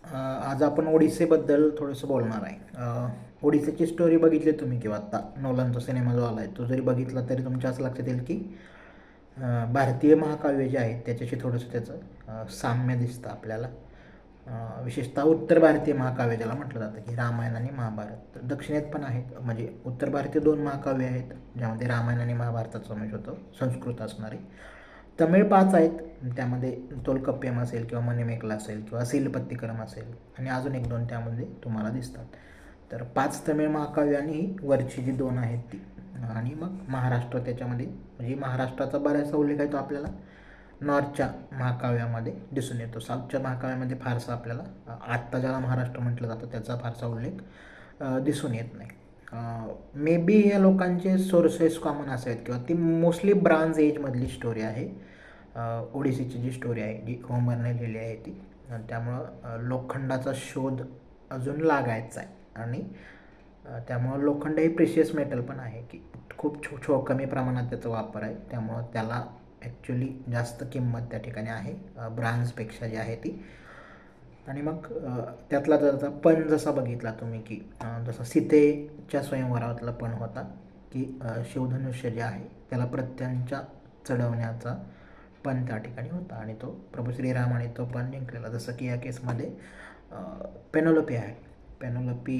आज आपण ओडिसीबद्दल थोडंसं बोलणार आहे. ओडिसीची स्टोरी बघितली तुम्ही किंवा आत्ता नोलनचा सिनेमा जो आला आहे तो जरी बघितला तरी तुमच्या असं लक्षात येईल की भारतीय महाकाव्य जे आहेत त्याच्याशी थोडंसं त्याचं साम्य दिसतं आपल्याला. विशेषतः उत्तर भारतीय महाकाव्य ज्याला म्हटलं जातं की रामायण आणि महाभारत. तर दक्षिणेत पण आहेत, म्हणजे उत्तर भारतीय 2 महाकाव्य आहेत ज्यामध्ये रामायण आणि महाभारताचा समावेश होतो, संस्कृत असणारे. तमिळ 5 आहेत, त्यामध्ये तोलकप्पियम असेल किंवा मणिमेखला असेल किंवा सिलपत्तीकरम असेल आणि अजून 1-2 त्यामध्ये तुम्हाला दिसतात. तर 5 तमिळ महाकाव्य आणि वरची जी 2 आहेत ती, आणि मग महाराष्ट्र त्याच्यामध्ये, म्हणजे महाराष्ट्राचा बराचसा उल्लेख आहे तो आपल्याला नॉर्थच्या महाकाव्यामध्ये दिसून येतो. साऊथच्या महाकाव्यामध्ये फारसा आपल्याला आत्ता ज्याला महाराष्ट्र म्हटलं जातं त्याचा फारसा उल्लेख दिसून येत नाही. मे बी या लोकांचे सोर्सेस कॉमन असावेत किंवा ती मोस्टली ब्रांज एजमधली स्टोरी आहे. ओडिसीची जी स्टोरी आहे जी होमरने लिहिली आहे ती, त्यामुळं लोखंडाचा शोध अजून लागायचा आहे. आणि त्यामुळं लोखंड हे प्रिशियस मेटल पण आहे की खूप कमी प्रमाणात त्याचा वापर आहे, त्यामुळं त्याला ॲक्च्युली जास्त किंमत त्या ठिकाणी आहे ब्रांजपेक्षा जी आहे ती. आणि मग त्यातला जर पण जसा बघितला तुम्ही की जसं सीतेच्या स्वयंवरातला पण होता की शिवधनुष्य जे आहे त्याला प्रत्यंच्या चढवण्याचा पण त्या ठिकाणी होता आणि तो प्रभू श्रीरामाने तो पण जिंकलेला. जसं की या केसमध्ये पेनोलोपी आहे. पेनोलोपी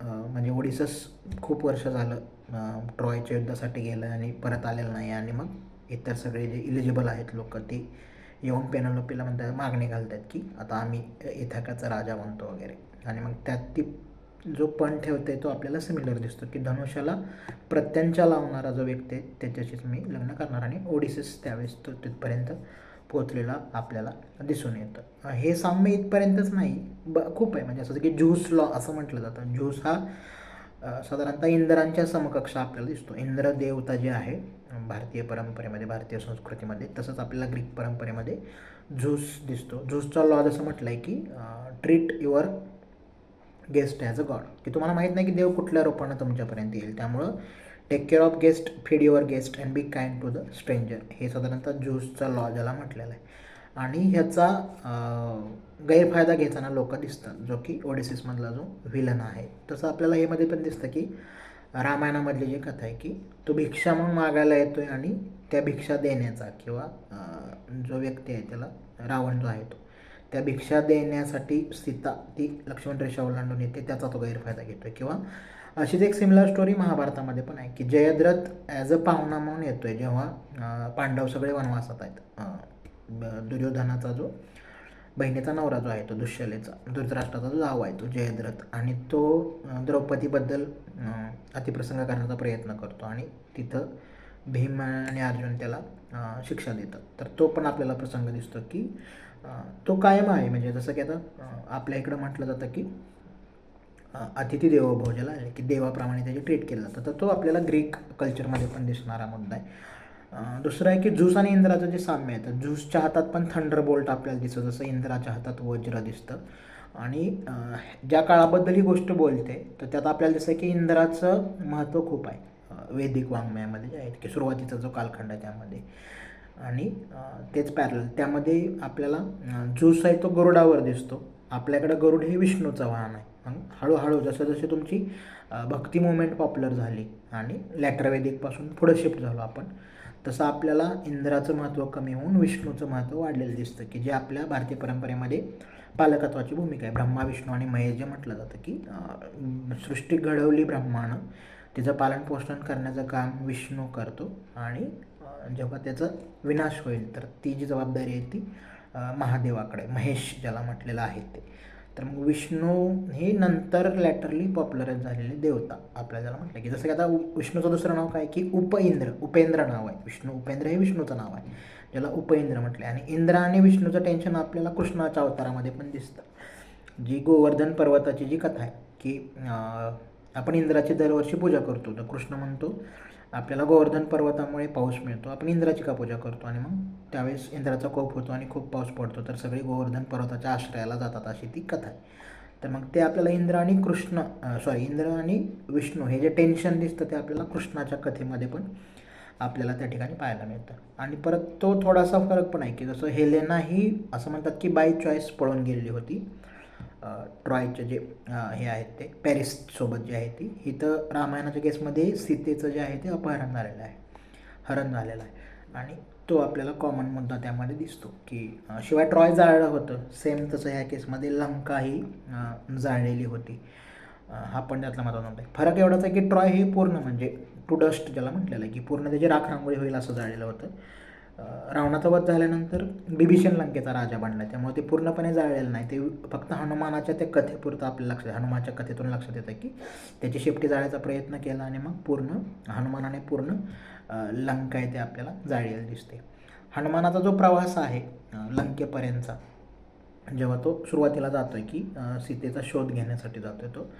म्हणजे ओडिसस खूप वर्ष झालं ट्रॉयच्या युद्धासाठी गेलं आणि परत आलेलं नाही, आणि मग इतर सगळे जे इलिजिबल आहेत लोक ते येऊन पेनोलोपीला म्हणतात, मागणी घालतात की आता आम्ही इथाकाचा राजा बनतो वगैरे. आणि मग त्यात ती जो पण ठेवते तो आपल्याला सिमिलर दिसतो की धनुष्याला प्रत्यंच्या लावणारा जो व्यक्ती आहे त्याच्याशीच मी लग्न करणार, आणि ओडिसीस त्यावेळेस तो तिथपर्यंत पोचलेला आपल्याला दिसून येतं. हे साम्य इथपर्यंतच नाही, खूप आहे. म्हणजे असं की ज्यूस लॉ असं म्हटलं जातं. ज्यूस हा साधारणतः इंद्रांच्या समकक्ष आपल्याला दिसतो. इंद्र देवता जे आहे भारतीय परंपरेमध्ये, भारतीय संस्कृतीमध्ये, तसंच आपल्याला ग्रीक परंपरेमध्ये झूस दिसतो. झूसचा लॉ जसं म्हटलं आहे की treat your guest as a God, की तुम्हाला माहीत नाही की देव कुठल्या रूपानं तुमच्यापर्यंत येईल, त्यामुळं take care of guest, feed your guest and be kind to the stranger, हे साधारणतः ज्यूसचा लॉ ज्याला म्हटलेला आहे. आणि ह्याचा गैरफायदा घेताना लोक दिसतात, जो की ओडिसीसमधला जो व्हिलन आहे. तसं आपल्याला हे मध्ये पण दिसतं की रामायणामधली जी कथा आहे की तो भिक्षा म्हणून मागायला येतो आहे आणि त्या भिक्षा देण्याचा किंवा जो व्यक्ती आहे त्याला, रावण जो आहे तो, त्या भिक्षा देण्यासाठी सीता ती लक्ष्मण रेषा ओलांडून येते, त्याचा तो गैरफायदा घेतो आहे. किंवा अशीच एक सिमिलर स्टोरी महाभारतामध्ये पण आहे की जयद्रथ ॲज अ पाहुणा म्हणून येतो आहे जेव्हा पांडव सगळे वनवासात आहेत. दुर्योधनाचा जो बहिणीचा नवरा जो आहे तो दुश्शलेचा, धृतराष्ट्राचा जो जाव आहे तो जयद्रथ, आणि तो द्रौपदीबद्दल अतिप्रसंग करण्याचा प्रयत्न करतो आणि तिथं भीम आणि अर्जुन त्याला शिक्षा देतात. तर तो पण आपल्याला प्रसंग दिसतो की तो कायम आहे. म्हणजे जसं की आता आपल्या इकडं म्हटलं जातं की अतिथी देवो भव ज्याला आहे की देवाप्रमाणे त्याचे ट्रीट केलं जातं, तर तो आपल्याला ग्रीक कल्चरमध्ये पण दिसणारा मुद्दा आहे. दुसरं आहे की झूस आणि इंद्राचं जे साम्य आहे, तर झूसच्या हातात पण थंडरबोल्ट आपल्याला दिसतं, जसं इंद्राच्या हातात वज्र दिसतं. आणि ज्या काळाबद्दल ही गोष्ट बोलते तर त्यात आपल्याला दिसतं की इंद्राचं महत्त्व खूप आहे वैदिक वाङ्मयामध्ये जे आहेत की सुरुवातीचा जो कालखंड आहे त्यामध्ये. आणि तेच पॅरल त्यामध्ये आपल्याला झूस आहे तो गरुडावर दिसतो. आपल्याकडं गरुड हे विष्णूचं वाहन आहे. मग हळूहळू जसं जशी तुमची भक्ती मुवमेंट पॉप्युलर झाली आणि लॅटर वैदिकपासून पुढं शिफ्ट झालो आपण, तसं आपल्याला इंद्राचं महत्त्व कमी होऊन विष्णूचं महत्त्व वाढलेलं दिसतं, की जे आपल्या भारतीय परंपरेमध्ये पालकत्वाची भूमिका आहे. ब्रह्मा, विष्णू आणि महेश जे म्हटलं जातं की सृष्टी घडवली ब्रह्मानं, तिचं पालनपोषण करण्याचं काम विष्णू करतो, आणि जेव्हा त्याचा विनाश होईल तर ती जी जबाबदारी आहे ती महादेवाकडे, महेश ज्याला म्हटलेलं आहे ते. तर मग विष्णू हे नंतर लॅटरली पॉप्युलराइज झालेले देवता आपल्याला ज्याला म्हटलं की, जसं की आता विष्णूचं दुसरं नाव काय की उपेंद्र नाव आहे. विष्णू उपेंद्र हे विष्णूचं नाव आहे, ज्याला उपेंद्र म्हटलं. आणि इंद्र आणि विष्णूचं टेन्शन आपल्याला कृष्णाच्या अवतारामध्ये पण दिसतं. जी गोवर्धन पर्वताची जी कथा आहे की आपण इंद्राची दरवर्षी पूजा करतो, तर कृष्ण म्हणतो आपल्याला गोवर्धन पर्वतामुळे पाऊस मिळतो, आपण इंद्राची का पूजा करतो, आणि मग त्यावेळेस इंद्राचा कोप होतो आणि खूप पाऊस पडतो, तर सगळे गोवर्धन पर्वताच्या आश्रयाला जातात, अशी ती कथा आहे. तर मग ते आपल्याला इंद्र आणि विष्णू हे जे टेन्शन दिसतं ते आपल्याला कृष्णाच्या कथेमध्ये पण आपल्याला त्या ठिकाणी पाहायला मिळतं. आणि परत तो थोडासा फरक पण आहे की जसं हेलेना ही असं म्हणतात की बाय चॉईस पळून गेलेली होती ट्रॉयचे जे हे आहेत ते पॅरिससोबत जे आहे ती इथं रामायणाच्या केसमध्ये सीतेचं जे आहे ते अपहरण झालेलं आहे, हरण झालेलं आहे. आणि तो आपल्याला कॉमन मुद्दा त्यामध्ये दिसतो की शिवाय ट्रॉय जाळलं होतं, सेम तसं ह्या केसमध्ये लंकाही जाळलेली होती. हा पण त्यातला महत्त्वाचा मुद्दा आहे. फरक एवढाच आहे की ट्रॉय हे पूर्ण म्हणजे टू डस्ट ज्याला म्हटलेलं आहे की पूर्ण त्याची राख रांगोळी होईल असं जाळलेलं होतं. रावणाचा वध झाल्यानंतर बिभीषण लंकेचा राजा बनला, त्यामुळे ते पूर्णपणे जाळलेलं नाही, ते फक्त हनुमानाच्या त्या कथेपुरतं आपल्या लक्षात, हनुमानच्या कथेतून लक्षात येतं की त्याची शेपटी जाळायचा प्रयत्न केला आणि मग पूर्ण हनुमानाने पूर्ण लंका आहे ते आपल्याला जाळलेलं दिसते. हनुमानाचा जो प्रवास आहे लंकेपर्यंतचा, जेव्हा तो सुरुवातीला जातो आहे की सीतेचा शोध घेण्यासाठी जातो आहे तो,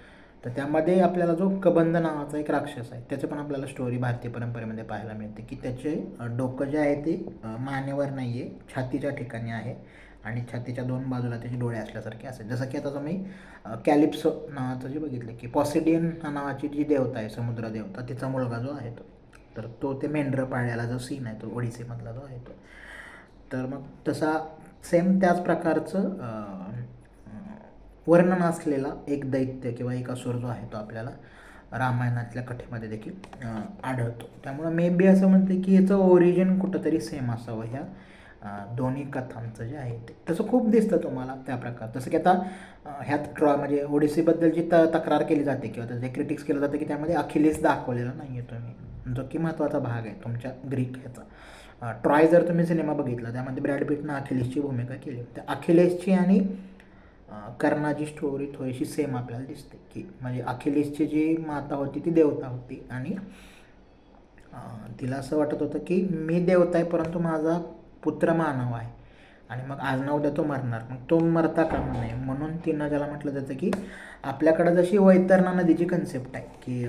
तर त्यामध्ये आपल्याला जो कबंध नावाचा एक राक्षस आहे त्याचं पण आपल्याला स्टोरी भारतीय परंपरेमध्ये पाहायला मिळते की त्याचे डोकं जे आहे ते मानेवर नाही आहे, छातीच्या ठिकाणी आहे आणि छातीच्या दोन बाजूला त्याचे डोळे असल्यासारखे असेल. जसं की आता तुम्ही कॅलिप्सो नावाचं जे बघितलं की पॉसिडियन नावाची जी देवता आहे, समुद्र देवता, तिचा मुलगा जो आहे तो, तर तो ते मेंढरं पाळण्याला जो सीन आहे तो ओडिसीमधला जो आहे तो, तर मग तसा सेम त्याच प्रकारचं वर्णन असलेला एक दैत्य किंवा एक असुर जो आहे तो आपल्याला रामायणातल्या कथेमध्ये देखील आढळतो. त्यामुळं मे बी असं म्हणते की याचं ओरिजिन कुठंतरी सेम असावं ह्या दोन्ही कथांचं जे आहे ते. तसं खूप दिसतं तुम्हाला त्या प्रकार. जसं की आता ह्यात म्हणजे ओडिसीबद्दल जी तक्रार केली जाते किंवा त्याचे क्रिटिक्स केलं जातं की त्यामध्ये अखिलेस दाखवलेला नाही आहे तुम्ही, जो की महत्त्वाचा भाग आहे तुमच्या ग्रीक ह्याचा. ट्रॉय जर तुम्ही सिनेमा बघितला त्यामध्ये ब्रॅड पिटनं अखिलेसची भूमिका केली, त्या अखिलेसची आणि कर्णाची स्टोरी थोडीशी सेम आपल्याला दिसते की म्हणजे अखिलेसची जी माता होती ती देवता होती आणि तिला असं वाटत होतं की मी देवता आहे परंतु माझा पुत्र मानव आहे आणि मग आज ना उद्या तो मरणार, मग तो मरता कामा नये म्हणून तिनं ज्याला म्हटलं जातं की आपल्याकडं जशी वैतरणा नदीची कन्सेप्ट आहे की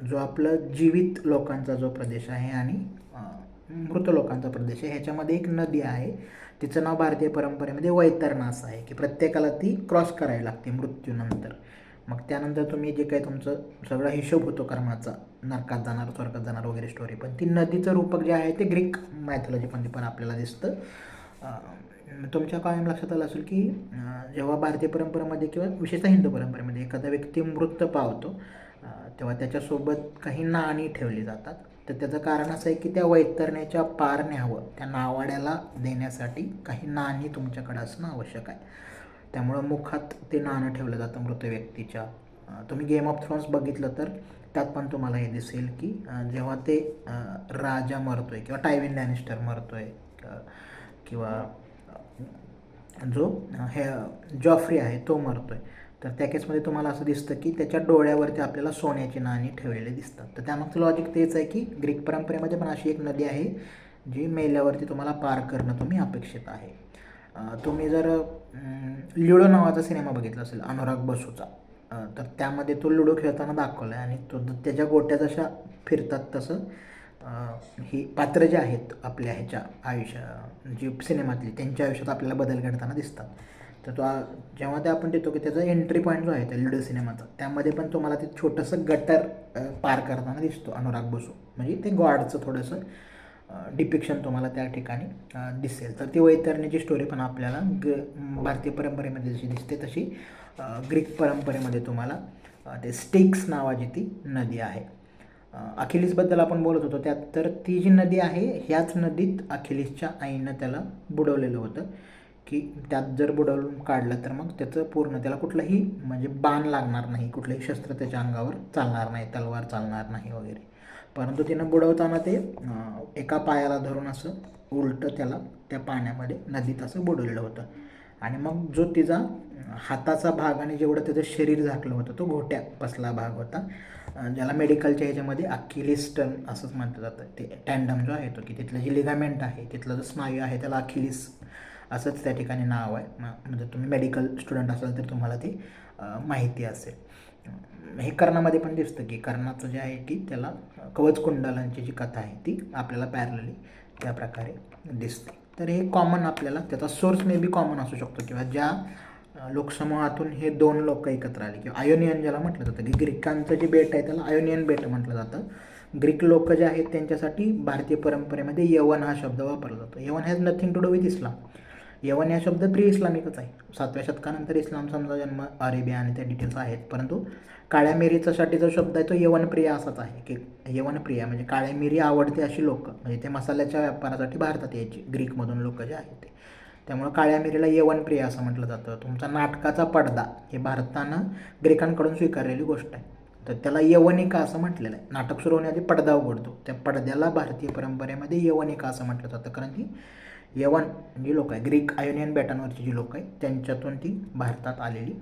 जो आपलं जीवित लोकांचा जो प्रदेश आहे आणि मृत लोकांचा प्रदेश आहे ह्याच्यामध्ये एक नदी आहे, तिचं नाव भारतीय परंपरेमध्ये वैतरणा असं आहे की प्रत्येकाला ती क्रॉस करायला लागते मृत्यूनंतर. मग त्यानंतर तुम्ही जे काही तुमचं सगळा हिशोब होतो कर्माचा, नरकात जाणार स्वर्गात जाणार वगैरे स्टोरी, पण ती नदीचं रूपक जे आहे ते ग्रीक मायथॉलॉजीमध्ये पण आपल्याला दिसतं. तुमच्या कायम लक्षात आलं असेल की जेव्हा भारतीय परंपरेमध्ये किंवा विशेषतः हिंदू परंपरेमध्ये एखादा व्यक्ती मृत पावतो तेव्हा त्याच्यासोबत काही नाणी ठेवली जातात. तर त्याचं कारण असं आहे की त्या वैतरणेच्या पार न्यावं, त्या नावाड्याला देण्यासाठी काही नाणी तुमच्याकडे असणं आवश्यक आहे. त्यामुळं मुखात ते नाणं ठेवलं जातं मृत व्यक्तीच्या. तुम्ही गेम ऑफ थ्रोन्स बघितलं तर त्यात पण तुम्हाला हे दिसेल की जेव्हा ते राजा मरतो आहे किंवा टायविन लॅनिस्टर मरतो आहे किंवा जो हे जॉफ्री आहे तो मरतो आहे, तर त्या केसमध्ये तुम्हाला असं दिसतं की त्याच्या डोळ्यावरती आपल्याला सोन्याची नाणी ठेवलेली दिसतात. तर त्यामागचं लॉजिक तेच आहे की ग्रीक परंपरेमध्ये पण अशी एक नदी आहे जी मेल्यावरती तुम्हाला पार करणं तुम्ही अपेक्षित आहे. तुम्ही जर ल्युडो नावाचा सिनेमा बघितला असेल अनुराग बसूचा, तर त्यामध्ये तो लुडो खेळताना दाखवला आहे आणि तो त्याच्या गोट्या जशा फिरतात तसं ही पात्र जे आहेत आपल्या ह्याच्या जी सिनेमातली त्यांच्या आयुष्यात आपल्याला बदल घडताना दिसतात. तर तो जेव्हा ते आपण देतो की त्याचा एंट्री पॉईंट जो आहे त्या लुडो सिनेमाचा, त्यामध्ये पण तुम्हाला ते छोटंसं गटर पार करताना दिसतो अनुराग बसू, म्हणजे ते गॉडचं थोडंसं डिपिक्शन तुम्हाला त्या ठिकाणी दिसेल. तर ती वैतरणीची स्टोरी पण आपल्याला भारतीय परंपरेमध्ये जशी दिसते तशी ग्रीक परंपरेमध्ये तुम्हाला ते स्टिक्स नावाची ती नदी आहे. अखिलेसबद्दल आपण बोलत होतो त्यात, तर ती जी नदी आहे ह्याच नदीत अखिलेसच्या आईनं त्याला बुडवलेलं होतं की त्यात जर बुडवून काढलं तर मग त्याचं पूर्ण त्याला कुठलंही म्हणजे बाण लागणार नाही, कुठलंही शस्त्र त्याच्या अंगावर चालणार नाही, तलवार चालणार नाही वगैरे. परंतु तिनं बुडवताना ते एका पायाला धरून असं उलटं त्याला त्या पाण्यामध्ये नदीत असं बुडवलेलं होतं आणि मग जो तिचा हाताचा भाग आणि जेवढं त्याचं शरीर झाकलं होतं तो घोट्या बसला भाग होता, ज्याला मेडिकलच्या ह्याच्यामध्ये अखिलीस टर्न असंच म्हटलं जातं. ते टँडम जो आहे तो की तिथलं जे लिगामेंट आहे तिथलं जो स्नायू आहे त्याला अखिलीस असंच त्या ठिकाणी नाव आहे. म्हणजे तुम्ही मेडिकल स्टुडंट असाल तर तुम्हाला ते माहिती असेल. हे कर्णामध्ये पण दिसतं की कर्णाचं जे आहे की त्याला कवचकुंडलांची जी कथा आहे ती आपल्याला पॅरलली त्या प्रकारे दिसते. तर हे कॉमन आपल्याला त्याचा सोर्स मे बी कॉमन असू शकतो किंवा ज्या लोकसमूहातून हे दोन लोक एकत्र आले किंवा आयोनियन ज्याला म्हटलं जातं की ग्रीकांचं जे बेट आहे त्याला आयोनियन बेट म्हटलं जातं. ग्रीक लोक जे आहेत त्यांच्यासाठी भारतीय परंपरेमध्ये यवन हा शब्द वापरला जातो. Yavan has nothing to do with Islam. यवन हा शब्द प्री इस्लामिकच आहे. 7व्या शतकानंतर इस्लाम समजा जन्म अरेबिया आणि त्या डिटेल्स आहेत, परंतु काळ्या मिरीचासाठी जो शब्द आहे तो यवनप्रिय असाच आहे की यवनप्रिय म्हणजे काळ्या मिरी आवडते अशी लोक, म्हणजे ते मसाल्याच्या व्यापारासाठी भारतात यायची ग्रीकमधून लोक जे आहेत ते. त्यामुळं काळ्या मिरीला यवनप्रिय असं म्हटलं जातं. तुमचा नाटकाचा पडदा हे भारतानं ग्रीकांकडून स्वीकारलेली गोष्ट आहे, तर त्याला यवनिका असं म्हटलेलं आहे. नाटक सुरू होण्याआधी पडदा उघडतो, त्या पडद्याला भारतीय परंपरेमध्ये यवनिका असं म्हटलं जातं, कारण की यवन जी लोक आहे, ग्रीक आयोनियन बेटांवरची जी लोक आहेत त्यांच्यातून ती भारतात आलेली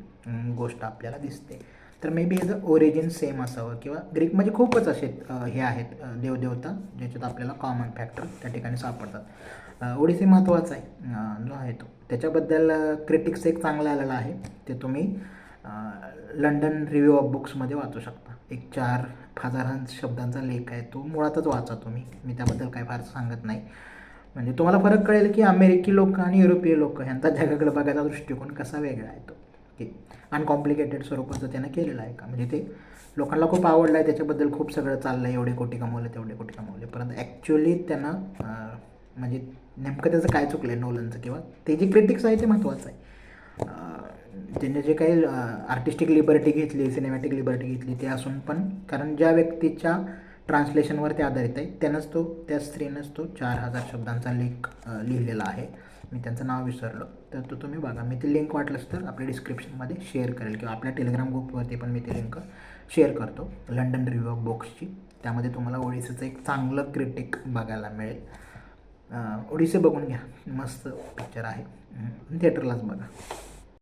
गोष्ट आपल्याला दिसते. तर मे बी याचं ओरिजिन सेम असावं, किंवा ग्रीक म्हणजे खूपच असे हे आहेत देवदेवता ज्याच्यात आपल्याला कॉमन फॅक्टर त्या ठिकाणी सापडतात. ओडिसी महत्त्वाचा आहे जो आहे तो, त्याच्याबद्दल क्रिटिक्स एक चांगला आलेला आहे, ते तुम्ही लंडन रिव्ह्यू ऑफ बुक्समध्ये वाचू शकता. एक 4,000 शब्दांचा लेख आहे, तो मुळातच वाचा तुम्ही, मी त्याबद्दल काय फार सांगत नाही. म्हणजे तुम्हाला फरक कळेल की अमेरिकी लोक आणि युरोपीय लोक ह्यांचा जगाकडे बघायचा दृष्टिकोन कसा वेगळा आहे तो, की अनकॉम्प्लिकेटेड स्वरूपाचं त्यानं केलेलं आहे का. म्हणजे ते लोकांना खूप आवडलं आहे, त्याच्याबद्दल खूप सगळं चाललं आहे, एवढे कोटी कमवले तेवढे कोटी कमवले, परंतु ॲक्च्युली त्यानं म्हणजे नेमकं त्याचं काय चुकलं आहे नोलनचं, किंवा ते जे क्रिटिक्स आहे ते महत्त्वाचं आहे. त्यांनी जे काही आर्टिस्टिक लिबर्टी घेतली, सिनेमॅटिक लिबर्टी घेतली ते असून पण, कारण ज्या व्यक्तीच्या ट्रान्सलेशनवर ते आधारित आहे त्या स्त्रीनंच तो 4,000 शब्दांचा लेख लिहिलेला आहे. मी त्यांचं नाव विसरलो, तर तो तुम्ही बघा. मी ती लिंक वाटलंच तर आपल्या डिस्क्रिप्शनमध्ये शेअर करेल, किंवा आपल्या टेलिग्राम ग्रुपवरती पण मी ती लिंक शेअर करतो लंडन रिव्ह्यू ऑफ बुक्सची. त्यामध्ये तुम्हाला ओडिसीचं एक चांगलं क्रिटिक बघायला मिळेल. ओडिसी बघून घ्या, मस्त पिक्चर आहे, थिएटरलाच बघा.